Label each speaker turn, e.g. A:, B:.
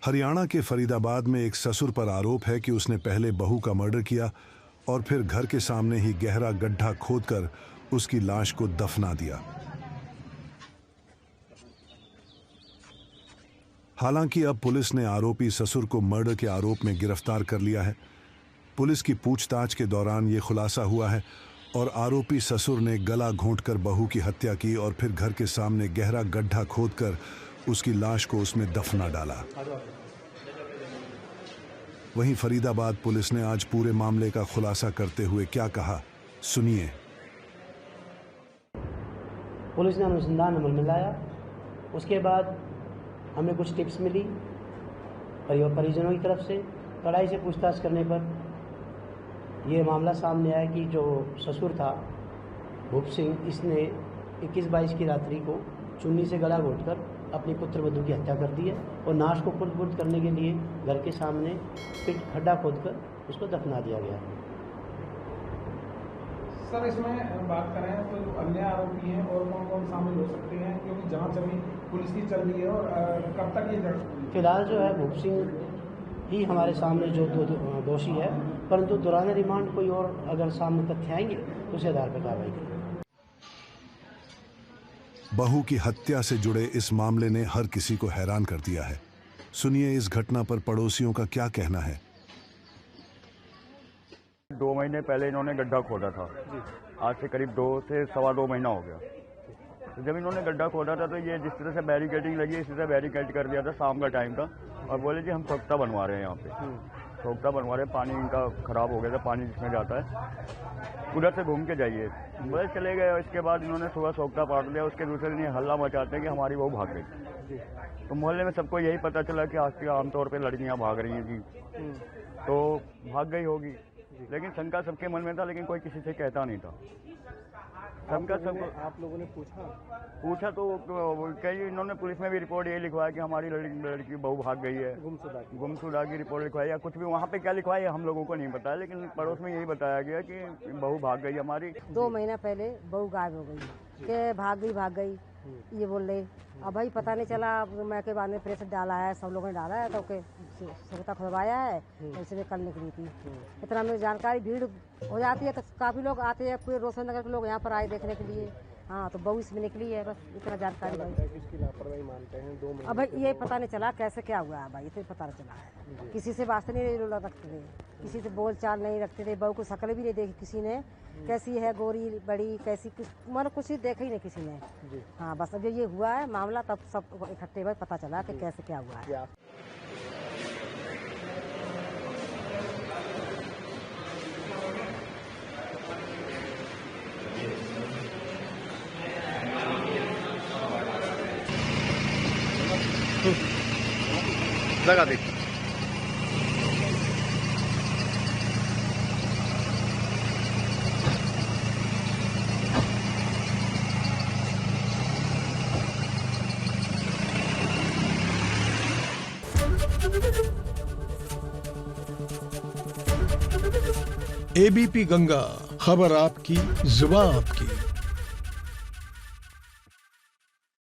A: हरियाणा के फरीदाबाद में एक ससुर पर आरोप है कि उसने पहले बहू का मर्डर किया और फिर घर के सामने ही गहरा गड्ढा खोदकर उसकी लाश को दफना दिया। हालांकि अब पुलिस ने आरोपी ससुर को मर्डर के आरोप में गिरफ्तार कर लिया है। पुलिस की पूछताछ के दौरान ये खुलासा हुआ है और आरोपी ससुर ने गला घोंटकर बहू की हत्या की और फिर घर के सामने गहरा गड्ढा खोदकर उसकी लाश को उसमें दफना डाला। वहीं फरीदाबाद पुलिस ने आज पूरे मामले का खुलासा करते हुए क्या कहा, सुनिए।
B: पुलिस ने अनुसंधान अमल में लाया। उसके बाद हमें कुछ टिप्स मिली परिजनों की तरफ से। कड़ाई से पूछताछ करने पर यह मामला सामने आया कि जो ससुर था भूप सिंह, इसने 21-22 की रात्रि को चुन्नी से गला घोंटकर अपनी पुत्र वधू की हत्या कर दी है और नाश को खुरद करने के लिए घर के सामने फिर खड्डा खोदकर उसको दफना दिया गया है।
C: सर, इसमें बात करें तो जो अन्य आरोपी हैं और कौन कौन शामिल हो सकते हैं, क्योंकि जांच अभी पुलिस की चल रही है और कब तक ये
B: फिलहाल जो है भूप सिंह ही हमारे सामने जो दोषी है, परंतु दौरान रिमांड कोई और अगर सामने तथ्य आएंगे तो उस आधार पर कार्रवाई करेंगे।
A: बहू की हत्या से जुड़े इस मामले ने हर किसी को हैरान कर दिया है। सुनिए इस घटना पर पड़ोसियों का क्या कहना है।
D: 2 महीने पहले इन्होंने गड्ढा खोदा था। आज से करीब 2 से सवा 2 महीना हो गया। तो जब इन्होंने गड्ढा खोदा था तो ये जिस तरह से बैरिकेडिंग लगी इसी तरह बैरिकेड कर दिया था। शाम का टाइम था और बोले जी हम सोख्ता बनवा रहे हैं, यहाँ पे सोख्ता बनवा रहे हैं, पानी इनका खराब हो गया था, पानी जिसमें जाता है उधर से घूम के जाइए। बोले चले गए। इसके बाद इन्होंने सुबह सोख्ता पाट लिया। उसके दूसरे दिन हल्ला मचाते हैं कि हमारी बहू भाग गई। तो मोहल्ले में सबको यही पता चला कि आजकल आमतौर पर लड़कियाँ भाग रही हैं जी, तो भाग गई होगी। लेकिन शंका सबके मन में था, लेकिन कोई किसी से कहता नहीं था। शंका सब
C: आप लोगों ने
D: पूछा तो कई इन्होंने पुलिस में भी रिपोर्ट ये लिखवाया कि हमारी लड़की बहू भाग गई है, गुमशुदा की रिपोर्ट लिखवाई या कुछ भी। वहाँ पे क्या लिखवाई हम लोगों को नहीं बताया, लेकिन पड़ोस में यही बताया गया कि बहू भाग गई हमारी।
E: 2 महीना पहले बहू गायब हो गई के भाग गई ये बोल रहे। अब भाई पता नहीं चला। मैं के बाद में प्रेस डाला है, सब लोगों ने डाला है, तो सोख्ता खुलवाया है, इसलिए कल निकली थी। इतना में जानकारी भीड़ हो जाती है तो काफी लोग आते हैं, पूरे रोशन नगर के लोग यहाँ पर आए देखने के लिए। हाँ, तो बहू इसमें निकली है, बस इतना जानकारी भाई।
C: किसकी लापरवाही मानते हैं? 2 महीने
E: अब भाई ये पता नहीं चला कैसे क्या हुआ है भाई, इतना पता नहीं चला है। किसी से वास्ते नहीं रखते थे, किसी से बोल चाल नहीं रखते थे। बहू को शक्ल भी नहीं देखी किसी ने, कैसी है, गोरी बड़ी कैसी, मतलब कुछ देखा ही नहीं किसी ने। हाँ, बस अब ये हुआ है मामला, तब सब इकट्ठे भाई पता चला कि कैसे क्या हुआ है।
D: लगा दे।
F: एबीपी गंगा, खबर आपकी, जुबान आपकी।